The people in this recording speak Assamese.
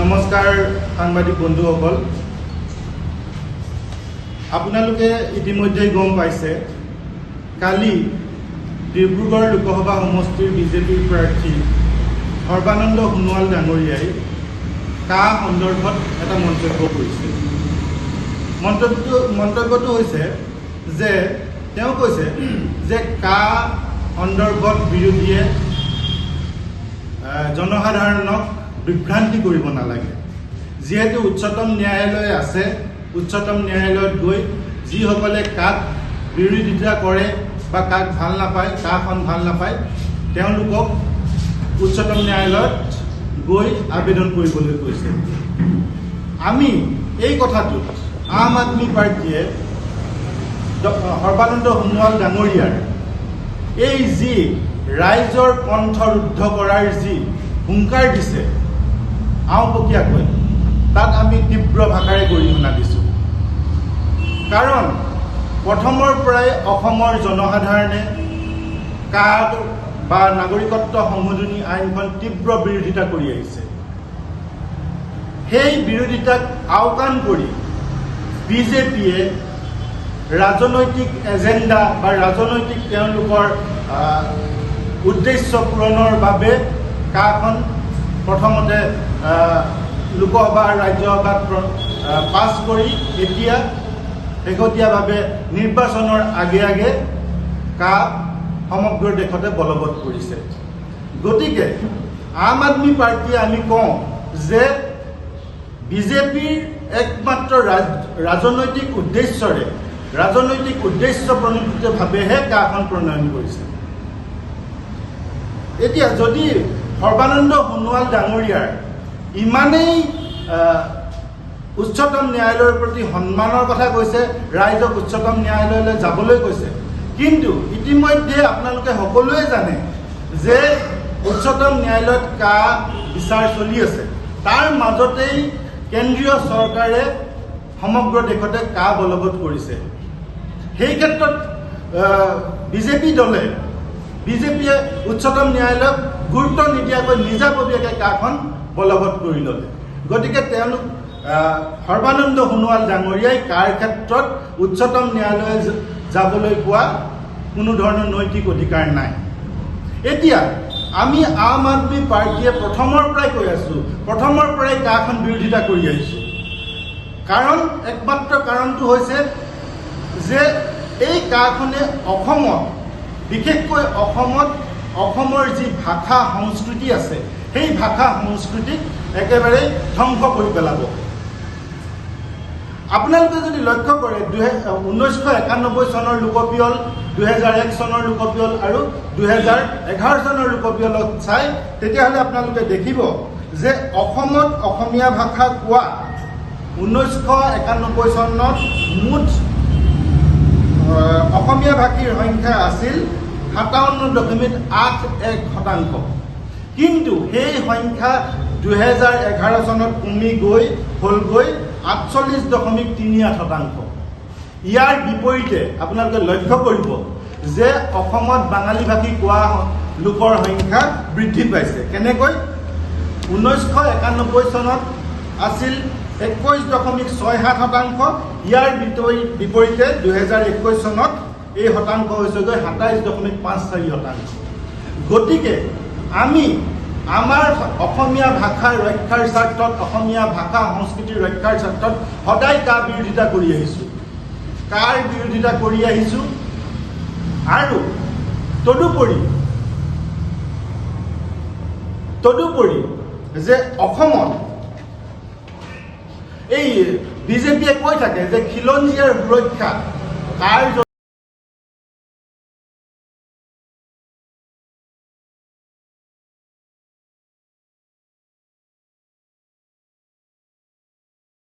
নমস্কাৰ সাংবাদিক বন্ধুসকল, আপোনালোকে ইতিমধ্যে গম পাইছে কালি ডিব্ৰুগড় লোকসভা সমষ্টিৰ বিজেপিৰ প্ৰাৰ্থী সৰ্বানন্দ সোণোৱাল ডাঙৰীয়াই কা সন্দৰ্ভত এটা মন্তব্য কৰিছে। মন্তব্যটো হৈছে যে তেওঁ কৈছে যে কা সন্দৰ্ভত বিৰোধীয়ে জনসাধাৰণক বিভ্ৰান্তি কৰিব নালাগে। যিহেতু উচ্চতম ন্যায়ালয় আছে, উচ্চতম ন্যায়ালয়ত গৈ যিসকলে কাক বিৰোধিতা কৰে বা কাক ভাল নাপায়, কাখন ভাল নাপায়, তেওঁলোকক উচ্চতম ন্যায়ালয়ত গৈ আবেদন কৰিবলৈ কৈছে। আমি এই কথাটোত আম আদমি পাৰ্টীয়ে সৰ্বানন্দ সোণোৱাল ডাঙৰীয়াৰ এই যি ৰাইজৰ কণ্ঠ ৰুদ্ধ কৰাৰ যি হুংকাৰ দিছে আওপকীয়াকৈ, তাত আমি তীব্ৰ ভাষাৰে গৰিহণা দিছোঁ। কাৰণ প্ৰথমৰ পৰাই অসমৰ জনসাধাৰণে কা বা নাগৰিকত্ব সংশোধনী আইনখন তীব্ৰ বিৰোধিতা কৰি আহিছে। সেই বিৰোধিতাক আওকাণ কৰি বিজেপিয়ে ৰাজনৈতিক এজেণ্ডা বা ৰাজনৈতিক তেওঁলোকৰ উদ্দেশ্য পূৰণৰ বাবে কাখন প্ৰথমতে লোকসভা ৰাজ্যসভাত পাছ কৰি এতিয়া শেহতীয়াভাৱে নিৰ্বাচনৰ আগে আগে কা সমগ্ৰ দেশতে বলবৎ কৰিছে। গতিকে আম আদমি পাৰ্টীয়ে আমি কওঁ যে বিজেপিৰ একমাত্ৰ ৰাজনৈতিক উদ্দেশ্যৰে, ৰাজনৈতিক উদ্দেশ্য প্ৰণোদিতভাৱেহে কাখন প্ৰণয়ন কৰিছে। এতিয়া যদি সৰ্বানন্দ সোণোৱাল ডাঙৰীয়াৰ ইমানেই উচ্চতম ন্যায়ালয়ৰ প্ৰতি সন্মানৰ কথা কৈছে, ৰাইজক উচ্চতম ন্যায়ালয়লৈ যাবলৈ কৈছে, কিন্তু ইতিমধ্যে আপোনালোকে সকলোৱে জানে যে উচ্চতম ন্যায়ালয়ত কা বিচাৰ চলি আছে। তাৰ মাজতেই কেন্দ্ৰীয় চৰকাৰে সমগ্ৰ দেশতে কা বলবৎ কৰিছে। সেই ক্ষেত্ৰত বিজেপিয়ে উচ্চতম ন্যায়ালয়ক গুৰুত্ব নিদিয়াকৈ নিজাববীয়াকৈ কাখন বলবৎ কৰি ল'লে। গতিকে তেওঁলোক সৰ্বানন্দ সোণোৱাল ডাঙৰীয়াই কাৰ ক্ষেত্ৰত উচ্চতম ন্যায়ালয় যাবলৈ পোৱা কোনো ধৰণৰ নৈতিক অধিকাৰ নাই। এতিয়া আমি আম আদমি পাৰ্টীয়ে প্ৰথমৰ পৰাই কৈ আছোঁ, প্ৰথমৰ পৰাই কাখন বিৰোধিতা কৰি আহিছোঁ। কাৰণ একমাত্ৰ কাৰণটো হৈছে যে এই কাখনে অসমত, বিশেষকৈ অসমৰ যি ভাষা সংস্কৃতি আছে, সেই ভাষা সংস্কৃতিক একেবাৰে ধ্বংস কৰি পেলাব। আপোনালোকে যদি লক্ষ্য কৰে 1991 চনৰ লোকপিয়ল, 2001 চনৰ লোকপিয়ল আৰু 2011 চনৰ লোকপিয়লত চাই, তেতিয়াহ'লে আপোনালোকে দেখিব যে অসমত অসমীয়া ভাষা কোৱা 1991 চনত মুঠ অসমীয়া ভাষীৰ সংখ্যা আছিল 57.81%। কিন্তু সেই সংখ্যা 2011 চনত কমি হ'লগৈ 48.38%। ইয়াৰ বিপৰীতে আপোনালোকে লক্ষ্য কৰিব যে অসমত বাঙালী ভাষী কোৱা লোকৰ সংখ্যা বৃদ্ধি পাইছে। কেনেকৈ? 1991 চনত আছিল 21.67%, ইয়াৰ বিপৰীতে 2021 চনত এই শতাংশ হৈছেগৈ 27.54%। গতিকে আমি আমাৰ অসমীয়া ভাষাৰ ৰক্ষাৰ স্বাৰ্থত, অসমীয়া ভাষা সংস্কৃতিৰ ৰক্ষাৰ স্বাৰ্থত সদায় কাৰ বিৰোধিতা কৰি আহিছোঁ। আৰু তদুপৰি যে অসমত এই বিজেপিয়ে কৈ থাকে যে খিলঞ্জীয়াৰ সুৰক্ষা কাৰ